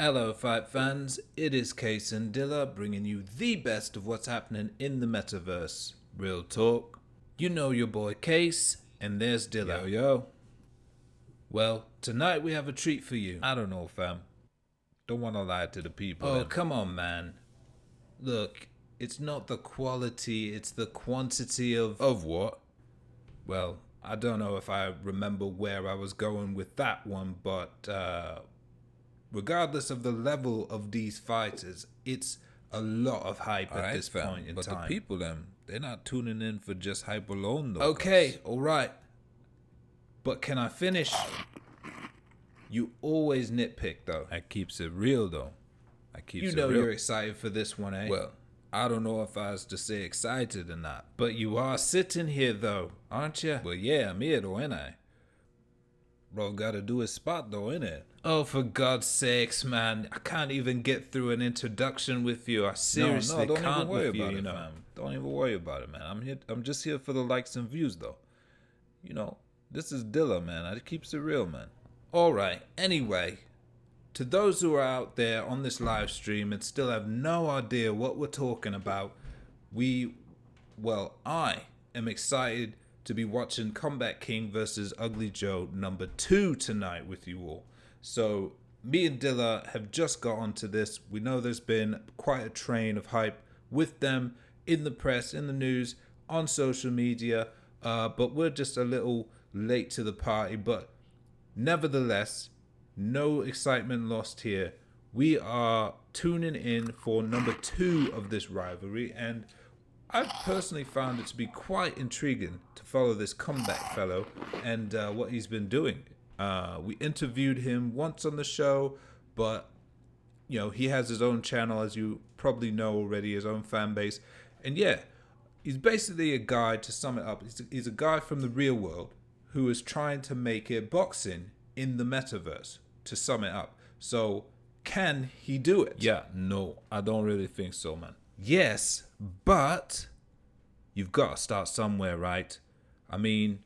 Hello fight fans, it is CaseNDilla bringing you the best of what's happening in the metaverse. Real talk. You know your boy Case, and there's Dilla. Yo. Well, tonight we have a treat for you. I don't know, fam. Don't want to lie to the people. Oh, come on, man. Look, it's not the quality, it's the quantity of... Of what? Well, I don't know if I remember where I was going with that one, but regardless of the level of these fighters, it's a lot of hype at this point in time. But the people, they're not tuning in for just hype alone, though. Okay, alright. But can I finish? You always nitpick, though. I keeps it real, though. You know you're excited for this one, eh? Well, I don't know if I was to say excited or not. But you are sitting here, though, aren't you? Well, yeah, I'm here, though, ain't I? Bro, gotta do his spot, though, innit? Oh, for God's sakes, man. I can't even get through an introduction with you. I seriously don't can't even worry with you, about you it, know. fam. Don't even worry about it, man. I'm just here for the likes and views, though. You know, this is Dilla, man. I keeps it real, man. Alright, anyway. To those who are out there on this live stream and still have no idea what we're talking about, I am excited to be watching ComeBackKing versus Ugly Joe number 2 tonight with you all. So me and Dilla have just got onto this. We know there's been quite a train of hype with them in the press, in the news, on social media, but we're just a little late to the party. But nevertheless, no excitement lost here. We are tuning in for number 2 of this rivalry, and I've personally found it to be quite intriguing to follow this comeback fellow and what he's been doing. We interviewed him once on the show, but you know, he has his own channel, as you probably know already, his own fan base. And yeah, he's basically a guy, to sum it up, he's a guy from the real world who is trying to make it boxing in the metaverse, to sum it up. So can he do it? Yeah, no, I don't really think so, man. Yes, but you've got to start somewhere, right? I mean,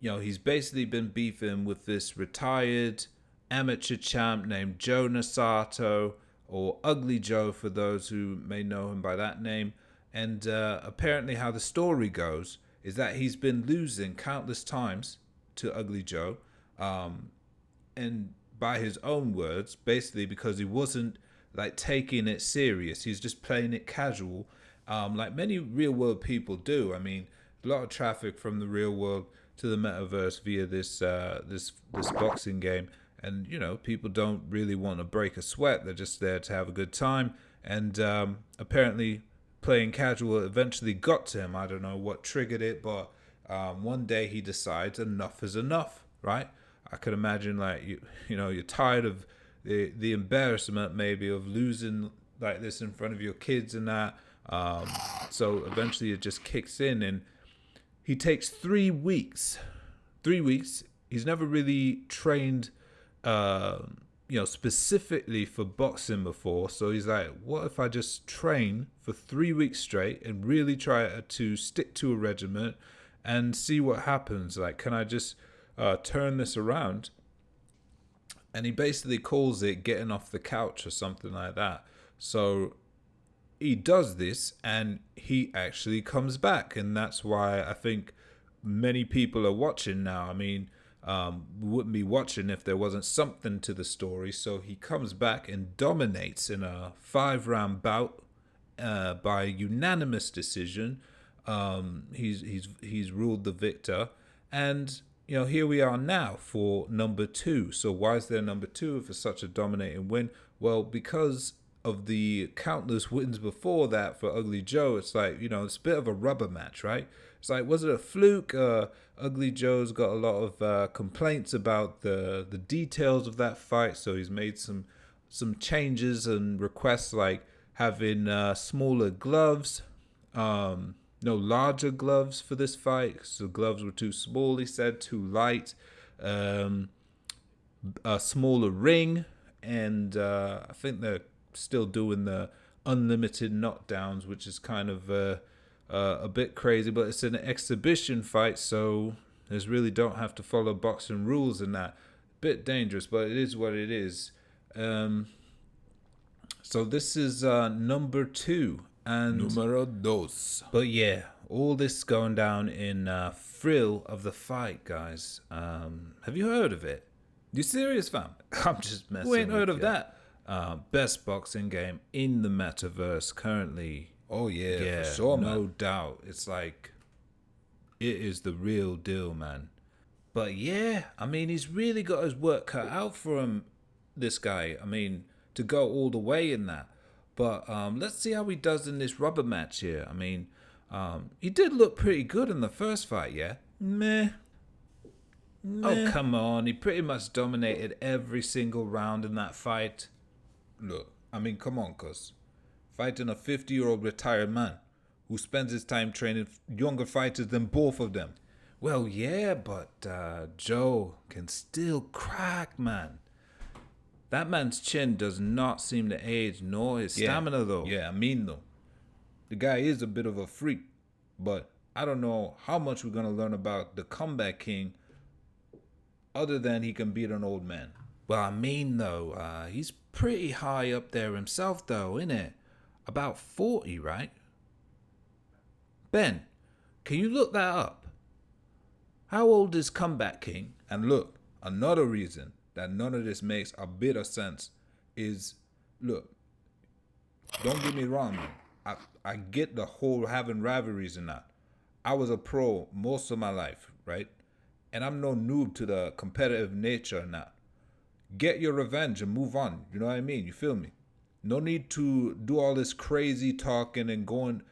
you know, he's basically been beefing with this retired amateur champ named Joe Nasato, or Ugly Joe for those who may know him by that name. And apparently how the story goes is that he's been losing countless times to Ugly Joe. And by his own words, basically because he wasn't like taking it serious. He's just playing it casual, like many real world people do. I mean, a lot of traffic from the real world to the metaverse via this boxing game, and you know, people don't really want to break a sweat. They're just there to have a good time, and apparently playing casual eventually got to him. I don't know what triggered it, but one day he decides enough is enough, right? I could imagine, like, you know, you're tired of the embarrassment maybe of losing like this in front of your kids and that. So eventually it just kicks in, and he takes 3 weeks. 3 weeks. He's never really trained, you know, specifically for boxing before. So he's like, what if I just train for 3 weeks straight and really try to stick to a regimen and see what happens? Like, can I just turn this around? And he basically calls it getting off the couch or something like that. So he does this and he actually comes back. And that's why I think many people are watching now. I mean, we wouldn't be watching if there wasn't something to the story. So he comes back and dominates in a 5-round bout by unanimous decision. He's ruled the victor. And you know, here we are now for number 2. So why is there number 2 for such a dominating win? Well, because of the countless wins before that for Ugly Joe. It's like, you know, it's a bit of a rubber match, right? It's like, was it a fluke? Ugly Joe's got a lot of complaints about the details of that fight, so he's made some changes and requests, like having smaller gloves, no larger gloves for this fight. So gloves were too small, he said, too light, a smaller ring, and I think they're still doing the unlimited knockdowns, which is kind of a bit crazy, but it's an exhibition fight, so there's really don't have to follow boxing rules and that. Bit dangerous, but it is what it is. So this is number 2. And Numero dos. but yeah, all this going down in Thrill of the Fight, guys. Have you heard of it? You serious, fam? I'm just messing. Who ain't with heard of ya. that? Best boxing game in the metaverse currently. Oh yeah, for sure, man. No doubt. It's like, it is the real deal, man. But yeah, I mean, he's really got his work cut out for him, this guy. I mean, to go all the way in that. But let's see how he does in this rubber match here. I mean, he did look pretty good in the first fight, yeah? Meh. Oh, come on. He pretty much dominated every single round in that fight. Look, I mean, come on, cuz. Fighting a 50-year-old retired man who spends his time training younger fighters than both of them. Well, yeah, but Joe can still crack, man. That man's chin does not seem to age, nor his stamina, though. Yeah, I mean, though. The guy is a bit of a freak, but I don't know how much we're going to learn about the Comeback King other than he can beat an old man. Well, I mean, though, he's pretty high up there himself, though, isn't it? About 40, right? Ben, can you look that up? How old is Comeback King? And look, another reason that none of this makes a bit of sense is, look, don't get me wrong, man. I get the whole having rivalries and that. I was a pro most of my life, right? And I'm no noob to the competitive nature and that. Get your revenge and move on. You know what I mean? You feel me? No need to do all this crazy talking and going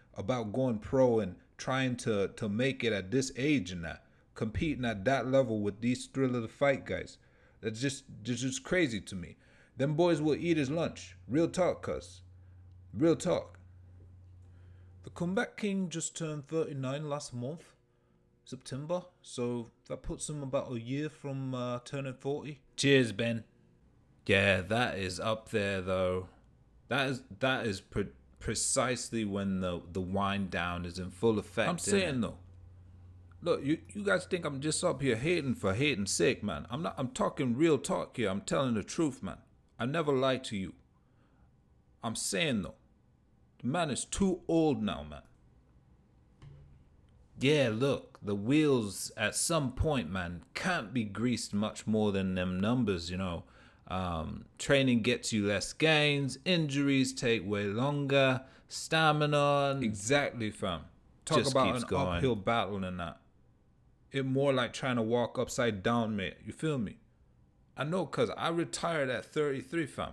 pro and trying to make it at this age and that. Competing at that level with these Thrill of the Fight guys. That's just crazy to me. Them boys will eat his lunch. Real talk, cuz. Real talk. The Comeback King just turned 39 last month, September. So that puts him about a year from turning 40. Cheers, Ben. Yeah, that is up there, though. That is precisely when the wind down is in full effect. I'm saying, though. Look, you guys think I'm just up here hating for hating's sake, man. I'm talking real talk here. I'm telling the truth, man. I never lied to you. I'm saying, though, the man is too old now, man. Yeah, look, the wheels at some point, man, can't be greased much more than them numbers, you know. Training gets you less gains, injuries take way longer, stamina. Exactly, fam. Talk about an uphill battle and that. It more like trying to walk upside down, mate. You feel me? I know, cuz I retired at 33, fam.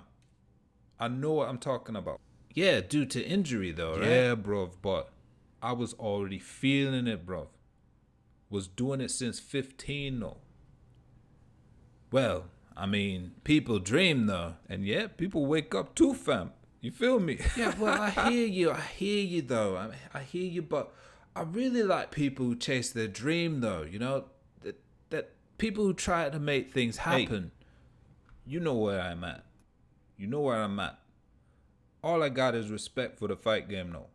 I know what I'm talking about. Yeah, due to injury, though, right? Yeah, bruv, but I was already feeling it, bruv. Was doing it since 15, though. Well, I mean, people dream, though. And yeah, people wake up too, fam. You feel me? Yeah, well, I hear you, though. I hear you, but I really like people who chase their dream, though. You know, that people who try to make things happen. Hey, you know where I'm at. You know where I'm at. All I got is respect for the fight game, though.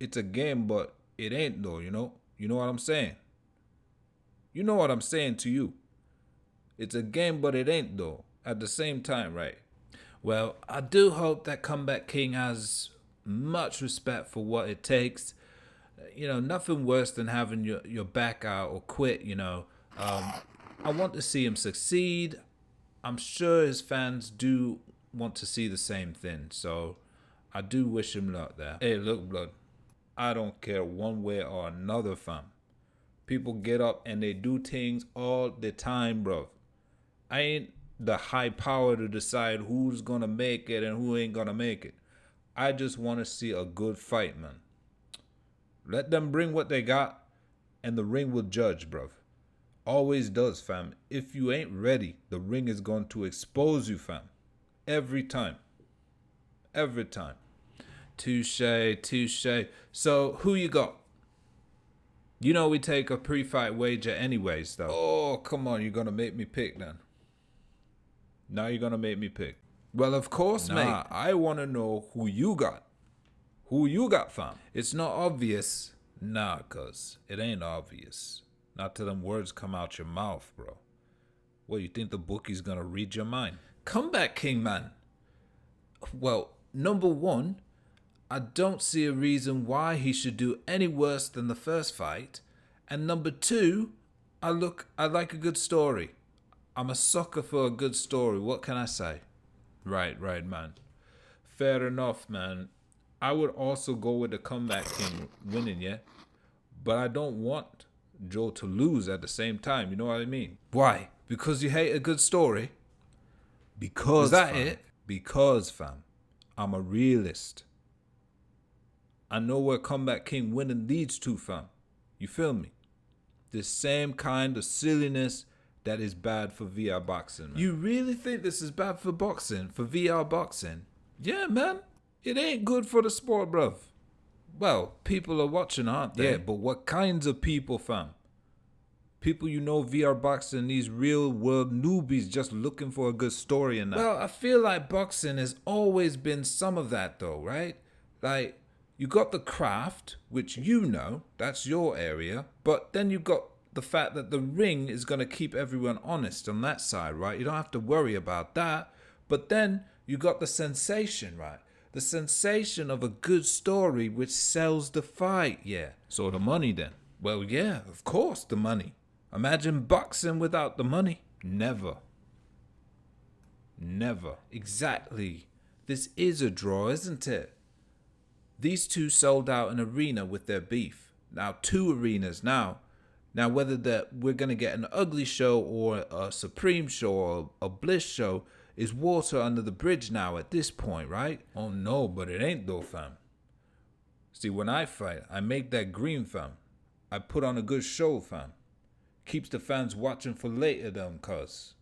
It's a game, but it ain't, though, you know? You know what I'm saying? You know what I'm saying to you. It's a game, but it ain't, though. At the same time, right? Well, I do hope that Comeback King has much respect for what it takes. You know, nothing worse than having your back out or quit, you know. I want to see him succeed. I'm sure his fans do want to see the same thing. So I do wish him luck there. Hey, look, blood. I don't care one way or another, fam. People get up and they do things all the time, bro. I ain't the high power to decide who's gonna make it and who ain't gonna make it. I just want to see a good fight, man. Let them bring what they got, and the ring will judge, bruv. Always does, fam. If you ain't ready, the ring is going to expose you, fam. Every time. Every time. Touche. So, who you got? You know we take a pre-fight wager anyways, though. Oh, come on. You're going to make me pick, then. Now you're going to make me pick. Well, of course, mate. I want to know who you got. Who you got, fam? It's not obvious. Nah, cuz. It ain't obvious. Not till them words come out your mouth, bro. What, you think the bookie's gonna read your mind? Comeback King, man. Well, number one, I don't see a reason why he should do any worse than the first fight. And number two, I like a good story. I'm a sucker for a good story. What can I say? Right, man. Fair enough, man. I would also go with the ComeBackKing winning, yeah? But I don't want Joe to lose at the same time. You know what I mean? Why? Because you hate a good story? Because, Is that fam, it? Because, fam, I'm a realist. I know where ComeBackKing winning leads to, fam. You feel me? The same kind of silliness that is bad for VR boxing, man. You really think this is bad for boxing, for VR boxing? Yeah, man. It ain't good for the sport, bruv. Well, people are watching, aren't they? Yeah, but what kinds of people, fam? People you know VR boxing, these real world newbies just looking for a good story and that. Well, I feel like boxing has always been some of that though, right? Like, you got the craft, which you know, that's your area, but then you got the fact that the ring is going to keep everyone honest on that side, right? You don't have to worry about that. But then you got the sensation, right? The sensation of a good story which sells the fight, yeah. So the money then? Well, yeah, of course, the money. Imagine boxing without the money. Never. Never. Exactly. This is a draw, isn't it? These two sold out an arena with their beef. Now, 2 arenas now. Now, whether we're going to get an ugly show or a supreme show or a bliss show is water under the bridge now at this point, right? Oh no, but it ain't though, fam. See, when I fight, I make that green, fam. I put on a good show, fam. Keeps the fans watching for later, them, cuz.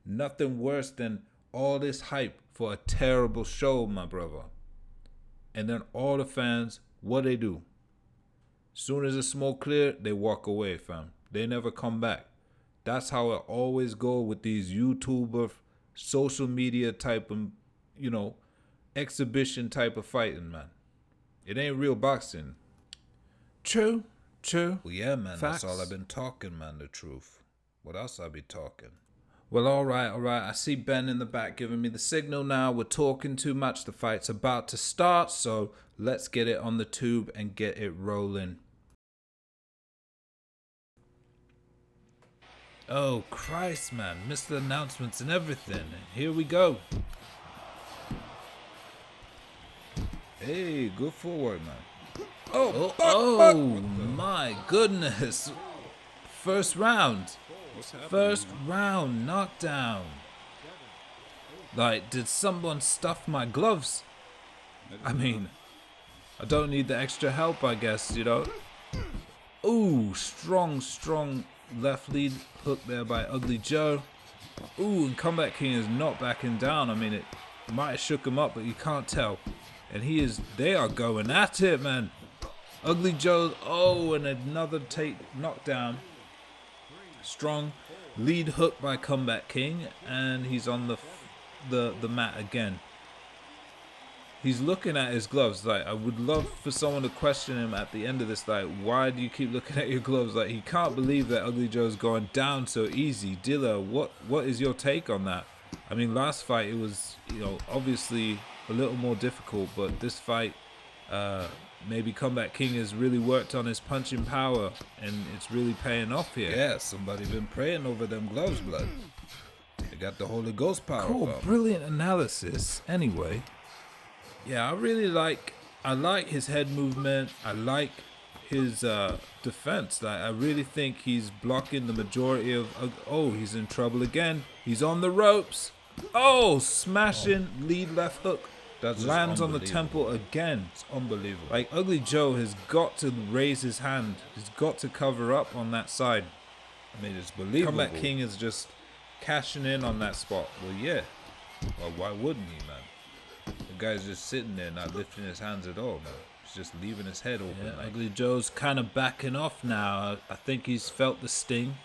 Nothing worse than all this hype for a terrible show, my brother. And then all the fans, what they do? Soon as the smoke clear, they walk away, fam. They never come back. That's how it always go with these YouTuber, social media type of, exhibition type of fighting, man. It ain't real boxing. True. Well, yeah, man, Facts. That's all I've been talking, man, the truth. What else I be talking? Well, all right. I see Ben in the back giving me the signal now. We're talking too much. The fight's about to start, so let's get it on the tube and get it rolling. Oh, Christ, man. Missed the announcements and everything. Here we go. Hey, good forward, man. Oh, my goodness. First round. First round knockdown. Like, did someone stuff my gloves? I mean, I don't need the extra help, I guess, Ooh, strong left lead hook there by Ugly Joe. Ooh, and ComeBackKing is not backing down. I mean, it might have shook him up, but you can't tell. And they are going at it, man. Ugly Joe, and another knockdown. Strong lead hook by ComeBackKing, and he's on the mat again. He's looking at his gloves. Like, I would love for someone to question him at the end of this. Like, why do you keep looking at your gloves? Like, he can't believe that Ugly Joe's going down so easy. Dilla, what is your take on that? I mean, last fight it was, obviously a little more difficult, but this fight, maybe ComeBackKing has really worked on his punching power, and it's really paying off here. Yeah, somebody been praying over them gloves, blood. They got the Holy Ghost power. Cool, brilliant analysis. Anyway, yeah, I like his head movement. I like his defense. Like, I really think he's blocking the majority of. He's in trouble again. He's on the ropes. Smashing lead left hook. That's lands on the temple again. It's unbelievable. Like, Ugly Joe has got to raise his hand. He's got to cover up on that side. I mean, it's believable. ComeBackKing is just cashing in on that spot. Well, yeah. Well, why wouldn't he, man? The guy's just sitting there, not lifting his hands at all, man. He's just leaving his head open. Yeah, Ugly Joe's kind of backing off now. I think he's felt the sting.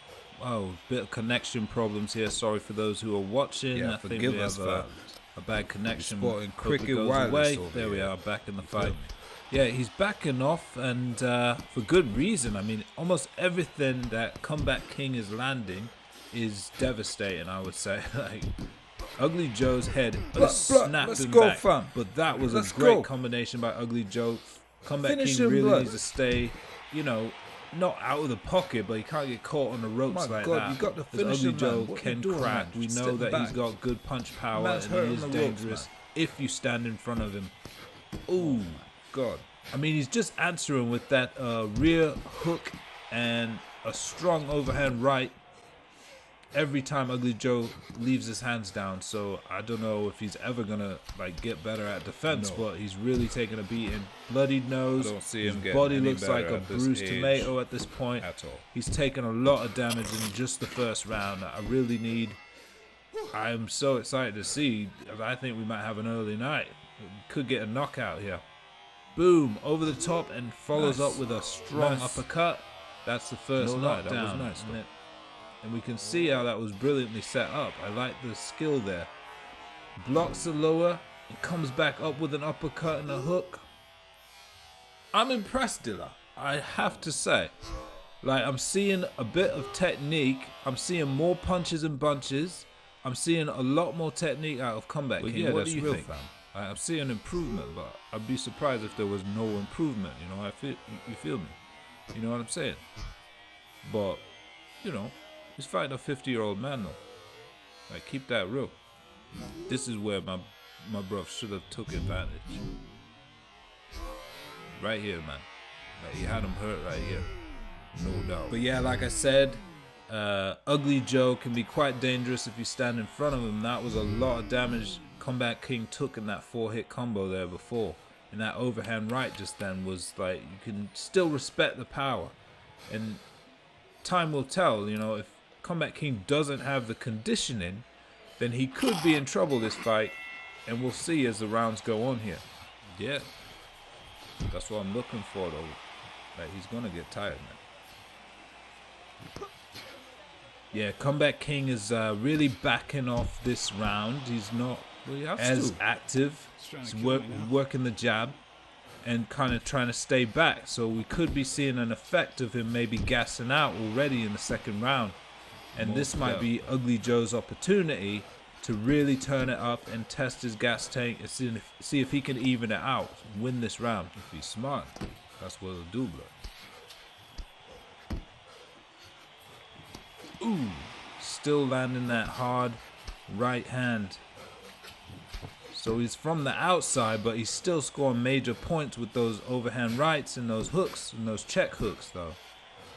Bit of connection problems here. Sorry for those who are watching. Yeah, I think forgive we us, have a bad connection. Sporting Hope it cricket goes wireless away. over There we here. are, back in the fight. Yeah, he's backing off, and for good reason. I mean, almost everything that ComeBackKing is landing is devastating, I would say. Like, Ugly Joe's head Blood, snapped let's him go, back. fam. But that was Let's a great go. combination by Ugly Joe. Comeback Finish King him, really blood. needs to stay, you know, not out of the pocket, but he can't get caught on the ropes My like God, that. you got to 'Cause finish Ugly him, Joe man. What can you doing, crack. man? We Step know that he's back. got good punch power Man's and he hurting is the ropes, dangerous if you stand in front of him. Ooh. God. I mean, he's just answering with that rear hook and a strong overhand right every time Ugly Joe leaves his hands down. So I don't know if he's ever gonna like get better at defense, No. but he's really taking a beating. Bloodied nose. I don't see his him getting body any looks like better a at this bruised age tomato at this point. at all. He's taken a lot of damage in just the first round. I'm so excited to see. I think we might have an early night. Could get a knockout here. Boom, over the top and follows Nice. up with a strong Nice. uppercut. That's the first No lie, that was knockdown. nice, and, though. and we can see how that was brilliantly set up. I like the skill there. Blocks the lower and comes back up with an uppercut and a hook. I'm impressed, Dilla. I have to say. Like, I'm seeing a bit of technique. I'm seeing more punches and bunches. I'm seeing a lot more technique out of Comeback But King. yeah, What that's do you real, think? fam. I'm seeing improvement, but I'd be surprised if there was no improvement. You know, you feel me? You know what I'm saying? But, you know, he's fighting a 50-year-old man though. Like, keep that real. This is where my bruv should have took advantage. Right here, man. Like, he had him hurt right here. No doubt. But yeah, like I said, Ugly Joe can be quite dangerous if you stand in front of him. That was a lot of damage Comeback King took in that 4-hit combo there before. And that overhand right just then was like, you can still respect the power. And time will tell, you know, if Comeback King doesn't have the conditioning, then he could be in trouble this fight. And we'll see as the rounds go on here. Yeah. That's what I'm looking for though. Like, he's gonna get tired, man. Yeah, Comeback King is really backing off this round. He's not as active. He's working the jab and kind of trying to stay back. So we could be seeing an effect of him maybe gassing out already in the second round. And this might be Ugly Joe's opportunity to really turn it up and test his gas tank and see if he can even it out and win this round. If he's smart, that's what he'll do, bro. Ooh, still landing that hard right hand. So he's from the outside, but he's still scoring major points with those overhand rights and those hooks and those check hooks, though.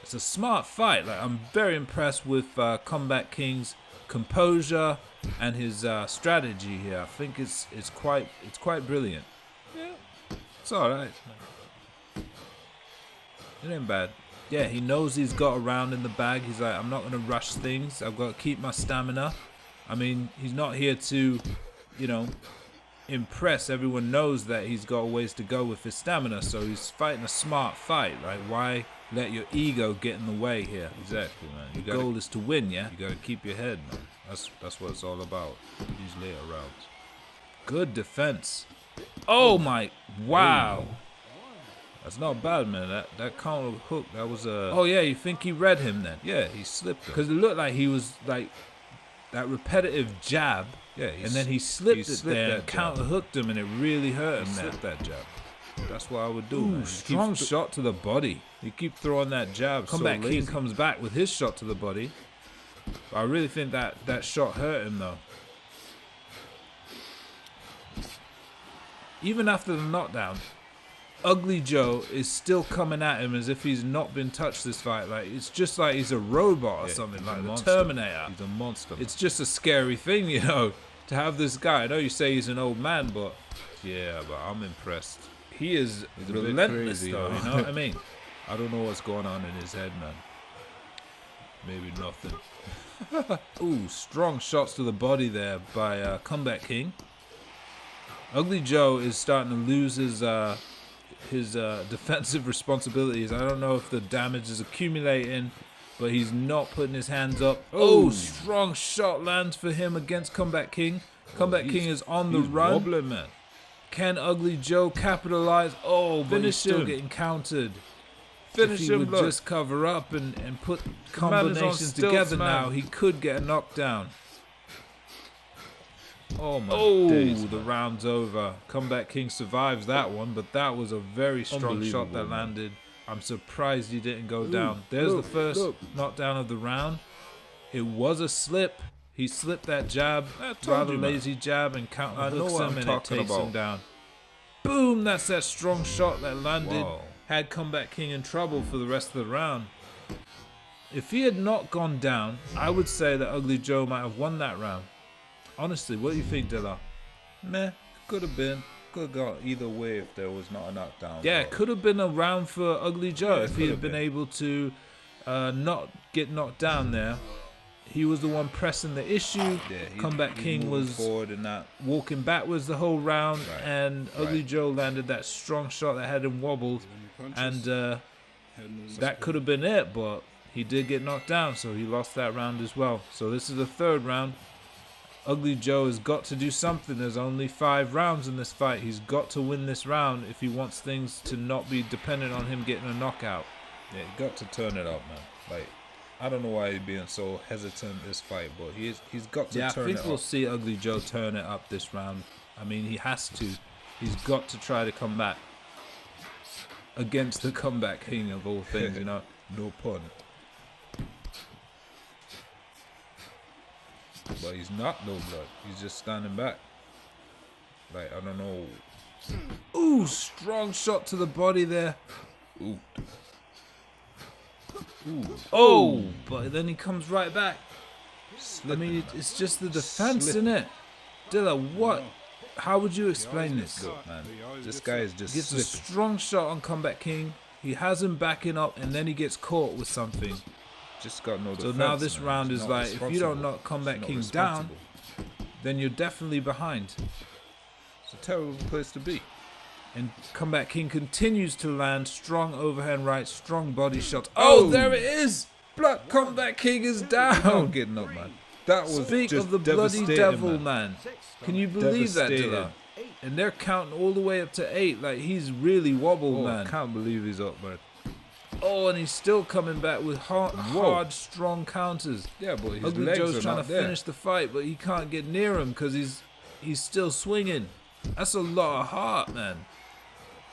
It's a smart fight. Like, I'm very impressed with Comeback King's composure and his strategy here. I think it's quite brilliant. Yeah, it's all right. It ain't bad. Yeah, he knows he's got a round in the bag. He's like, I'm not gonna rush things. I've got to keep my stamina. I mean, he's not here to, you know, impress. Everyone knows that he's got a ways to go with his stamina, so he's fighting a smart fight. Like, why let your ego get in the way here? Exactly, man. Your goal is to win, yeah? You gotta keep your head, man. That's what it's all about. These later rounds. Good defense. Oh my, wow. That's not bad, man. That counter hook, that was a... Oh yeah, you think he read him then? Yeah, he slipped him. Because it looked like he was like that repetitive jab. Yeah, and then he slipped it there and counter hooked him, and it really hurt him there. That jab. That's what I would do, man. Strong shot to the body. You keep throwing that jab. Comeback King comes back with his shot to the body. But I really think that shot hurt him though. Even after the knockdown, Ugly Joe is still coming at him as if he's not been touched this fight. Like, it's just like he's a robot or something, like the Terminator. He's a monster. It's just a scary thing, you know, to have this guy. I know you say he's an old man, but yeah, but I'm impressed. He is relentless though, you know what I mean? I don't know what's going on in his head, man. Maybe nothing. Ooh, strong shots to the body there by Comeback King. Ugly Joe is starting to lose his defensive responsibilities. I don't know if the damage is accumulating, but he's not putting his hands up. Oh, strong shot lands for him against Comeback King. Comeback King is on the run. Wobbling, man. Can Ugly Joe capitalize? Oh, but he's still getting countered. Finish him, if he would just cover up and put combinations together now, he could get a knockdown. Oh my Oh, days, the man. round's over. Comeback King survives that one, but that was a very strong shot that Unbelievable, man. landed. I'm surprised he didn't go down. There's the first knockdown of the round. It was a slip. He slipped that jab, I told rather you, man. lazy jab, and counter I know hooks what him I'm and it talking takes him about. down. Boom! That's that strong shot that landed. Wow. Had Comeback King in trouble for the rest of the round. If he had not gone down, I would say that Ugly Joe might have won that round. Honestly, what do you think, Dilla? Meh, could have been. Could have gone either way if there was not a knockdown. Yeah, bro. could have been a round for Ugly Joe Yeah, if he could had have been been. able to not get knocked down there. He was the one pressing the issue. Yeah, Comeback he King moved was forward in that. walking backwards the whole round, Right, and Ugly right. Joe landed that strong shot that had him wobbled, and that could have been it, but he did get knocked down, so he lost that round as well. So this is the third round. Ugly Joe has got to do something. There's only 5 rounds in this fight. He's got to win this round if he wants things to not be dependent on him getting a knockout. Yeah, he got to turn it up, man. Like, I don't know why he's being so hesitant this fight, but he's got to Yeah, I turn think it we'll up. see Ugly Joe turn it up this round. I mean, he has to. He's got to try to come back against the Comeback King of all things, you know. No pun. But he's not no blood. He's just standing back. Like, I don't know. Ooh, strong shot to the body there. Ooh. Oh, but then he comes right back. I Slipping, mean, man. it's just the defense, Slipping. isn't it? Dilla, what? How would you explain this? Look, man. This guy is just Gets a slipping. strong shot on Comeback King. He has him backing up, and then he gets caught with something. Just got no So defense, now this man. round He's is not like, if you don't responsible. knock Comeback He's not King down, responsible. then you're definitely behind. It's a terrible place to be. And Comeback King continues to land strong overhand right, strong body shot. Oh, there it is! Blood Comeback King is Not down. getting up, man. That was Speak just of the bloody devastating, devil, man. Can you believe that, Devastating. Dilla? And they're counting all the way up to 8. Like, he's really wobbled, Oh, man. I can't believe he's up, man. Oh, and he's still coming back with hard, strong counters. Yeah, but his Ugly legs Joe's are trying not to there. finish the fight, but he can't get near him because he's still swinging. That's a lot of heart, man.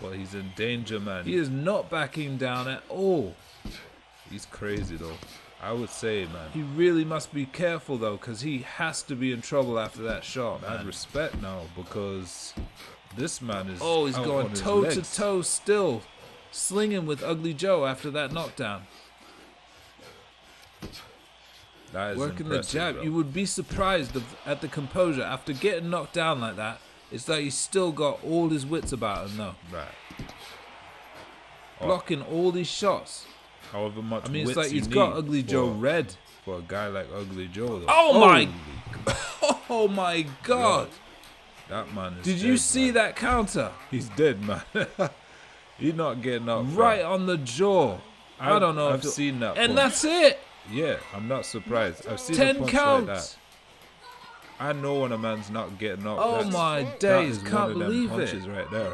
But he's in danger, man. He is not backing down at all. He's crazy, though. I would say, man. He really must be careful, though, because he has to be in trouble after that shot, I man. respect now because this man is. Oh, he's out going on his toe to legs. toe still. Slinging with Ugly Joe after that knockdown. That is Working the impressive, jab. bro. You would be surprised at the composure. After getting knocked down like that, it's like he's still got all his wits about him, though. Right. Blocking all these shots. However much I mean, it's wits like you he's got need Ugly Joe for- red. For a guy like Ugly Joe, though. Oh my! Holy- Oh my God! That man is Did you dead, see man. that counter? He's dead, man. He's not getting up. Right bro. on the jaw. I don't know. I've if seen that. And punch. that's it. Yeah, I'm not surprised. I've seen a 10 punch counts. like that. I know when a man's not getting up. Oh That's- my that days! is one Can't of them believe punches it. right there.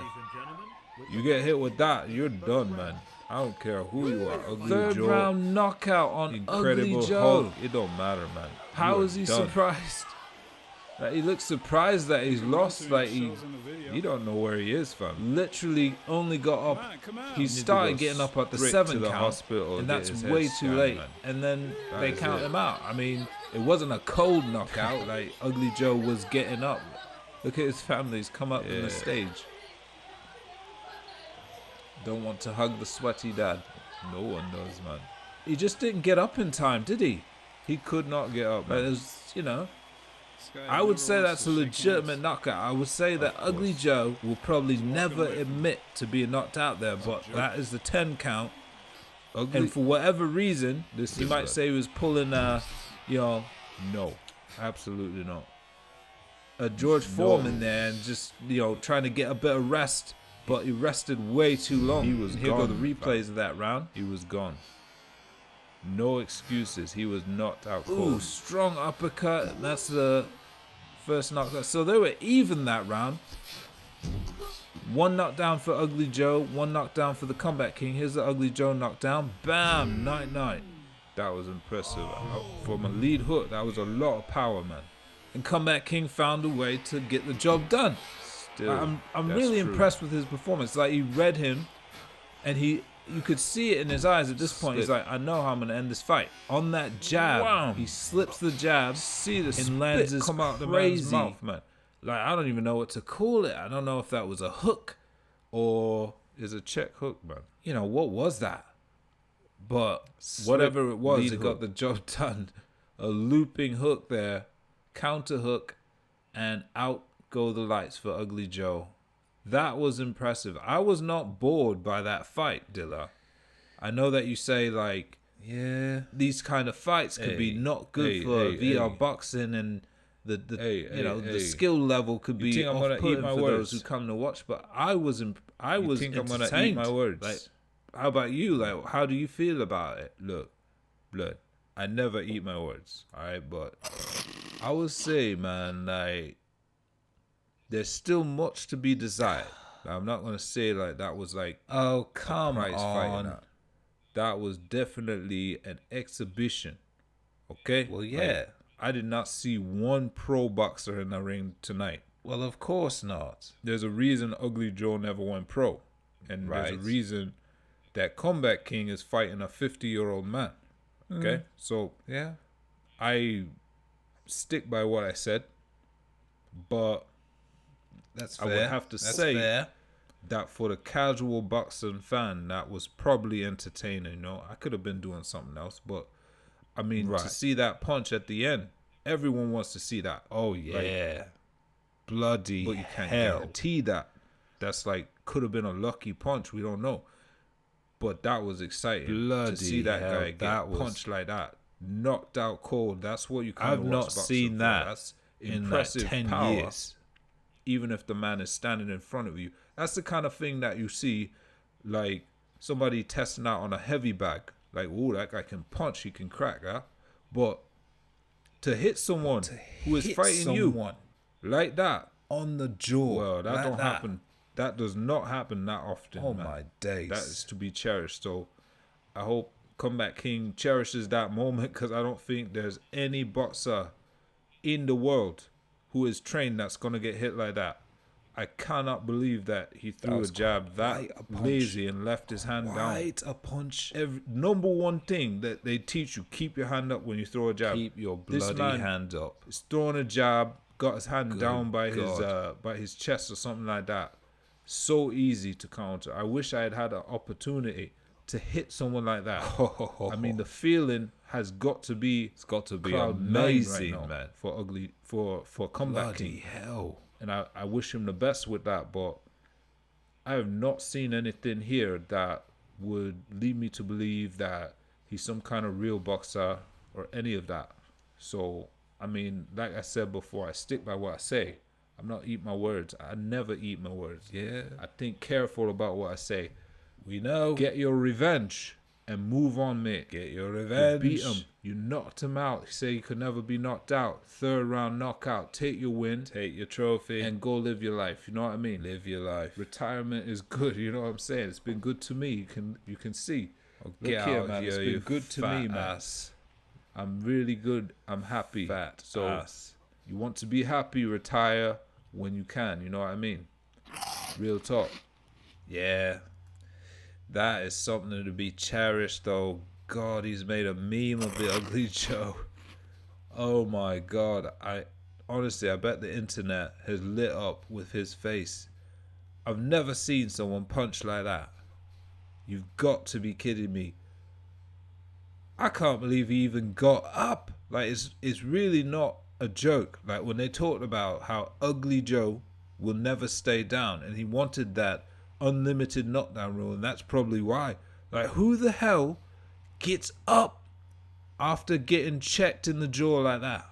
You get hit with that, you're done, man. I don't care who you are. Ugly Third Joe, round knockout on Incredible Ugly Joe. Hulk. It don't matter, man. How You are is he done. surprised? Like, he looks surprised that he's lost. Like, he You don't know where he is, fam. literally only got up. He needs to started go getting up at the straight 7 to the count, hospital and get that's his way head too scanned, late. man. And then That they is count it. him out. I mean, it wasn't a cold knockout. Like, Ugly Joe was getting up. Look at his family. He's come up on Yeah. the stage. Don't want to hug the sweaty dad. No one does, man. He just didn't get up in time, did he? He could not get up, Like, man. there's, I would say that's a legitimate knockout. I would say that Ugly Joe will probably never admit to being knocked out there, but that is the 10 count. Ugly. And for whatever reason, This he is might the- say he was pulling, No, absolutely not. a George Foreman there and just, trying to get a bit of rest, but he rested way too long. He was Here go the gone, replays of that round. He was gone. No excuses. He was knocked out Ooh, cold. strong uppercut. That's the first knockout. So they were even that round. One knockdown for Ugly Joe, one knockdown for the Comeback King. Here's the Ugly Joe knockdown. Bam, night. That was impressive. From a lead hook, that was a lot of power, man. And ComeBackKing found a way to get the job done. Still, I'm that's really true. impressed with his performance. Like, he read him, and you could see it in his eyes at this point. He's like, I know how I'm gonna end this fight. On that jab, Wow. he slips the jab, See the and lands spit this come out the man's crazy mouth, man. Like, I don't even know what to call it. I don't know if that was a hook or, It's a check hook, man. you know, what was that? But whatever it was, lead it got the job done. A looping hook there, counter hook, and out go the lights for Ugly Joe. That was impressive. I was not bored by that fight, Dilla. I know that you say, like, Yeah. these kind of fights could be not good for VR boxing, and the skill level could You be think I'm gonna eat off-putting my for those words? who come to watch. But I was You think I'm gonna eat entertained. my words? Like, how about you? Like, how do you feel about it? Look, blood. I never eat my words. All right, but I would say, man, like, there's still much to be desired. I'm not gonna say like that was like Oh, come prize fighting on. out. That was definitely an exhibition. Okay? Well, yeah. Like, I did not see one pro boxer in the ring tonight. Well, of course not. There's a reason Ugly Joe never went pro. And there's a Right. reason that ComeBackKing is fighting a 50-year-old man. Okay? So Yeah. I stick by what I said. But That's I fair. would have to That's say fair. that for the casual boxing fan, that was probably entertaining. You know, I could have been doing something else, but I mean, to Right. see that punch at the end, everyone wants to see that. Oh, yeah. Bloody But you can't hell. guarantee that. That's like could have been a lucky punch. We don't know, but that was exciting Bloody to see that hell, guy get that was- punched like that, knocked out cold. That's what you kind I've of not seen that That's in impressive like 10 power. years. Even if the man is standing in front of you. That's the kind of thing that you see, like somebody testing out on a heavy bag. Like, oh, that guy can punch, he can crack, huh? But to hit someone who is Hit fighting you someone like that, on the jaw. well, that like don't happen. That does not happen that often. Oh, man. my days. That is to be cherished. So I hope ComeBackKing cherishes that moment, because I don't think there's any boxer in the world who is trained that's gonna get hit like that. I cannot believe that he threw a was jab that quite a punch. lazy and left his hand down. Right, a punch. Number one thing that they teach you: keep your hand up when you throw a jab. Keep your This bloody man hand up. is throwing a jab, got his hand Good down by God. his chest or something like that. So easy to counter. I wish I had had an opportunity to hit someone like that. I mean, the feeling has got to be It's got to be cloud nine amazing, right now man. for ComeBackKing. Bloody hell. And I wish him the best with that, but I have not seen anything here that would lead me to believe that he's some kind of real boxer or any of that. So, I mean, like I said before, I stick by what I say. I'm not eat my words. I never eat my words. Yeah. I think careful about what I say. We know. Get your revenge and move on, mate. Get your You revenge. beat him. You knocked him out. You say he could never be knocked out. Third round knockout. Take your win Take your trophy and go live your life. You know what I mean? live your life. Retirement is good. You know what I'm saying? It's been good to me. You can see. Look Get here, out man. here, It's you been good to fat me, man. ass. I'm really good. I'm happy. Fat So ass. you want to be happy, retire when you can. You know what I mean? Real talk. Yeah. That is something to be cherished, though. God, he's made a meme of the Ugly Joe. Oh my God. I bet the internet has lit up with his face. I've never seen someone punch like that. You've got to be kidding me. I can't believe he even got up. Like, it's really not a joke. Like, when they talked about how Ugly Joe will never stay down, and he wanted that unlimited knockdown rule, and that's probably why. Like, who the hell gets up after getting checked in the jaw like that?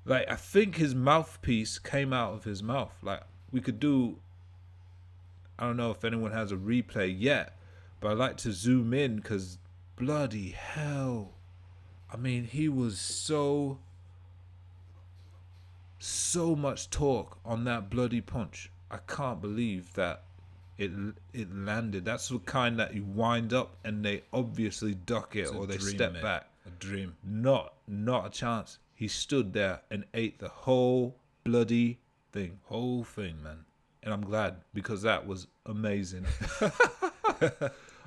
Like, I think his mouthpiece came out of his mouth. Like, we could do, I don't know if anyone has a replay yet, but I'd like to zoom in, because bloody hell. I mean, he was so much torque on that bloody punch. I can't believe that it landed. That's the kind that you wind up and they obviously duck it, It's a or they dream, step mate. back. A dream. Not a chance. he stood there and ate the whole bloody thing. Whole thing, man. And I'm glad, because that was amazing.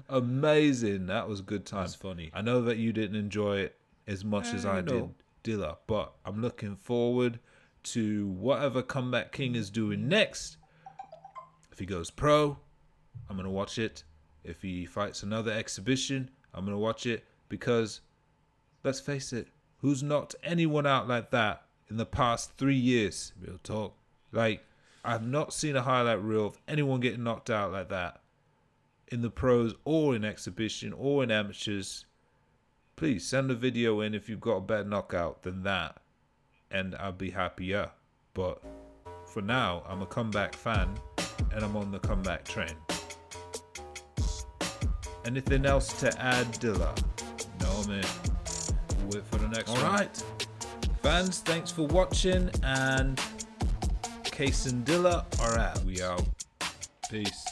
Amazing. That was good time. That's funny. I know that you didn't enjoy it as much as I did Dilla, but I'm looking forward to whatever Comeback King is doing next. If he goes pro, I'm going to watch it. If he fights another exhibition, I'm going to watch it, because let's face it, who's knocked anyone out like that in the past 3 years? Real talk. Like, I've not seen a highlight reel of anyone getting knocked out like that in the pros or in exhibition or in amateurs. Please send a video in if you've got a better knockout than that, and I'll be happier. But for now, I'm a Comeback fan, and I'm on the Comeback train. Anything else to add, Dilla? No, man. We'll wait for the next one. All right. Fans, thanks for watching, and CaseNDilla are out. We out. Peace.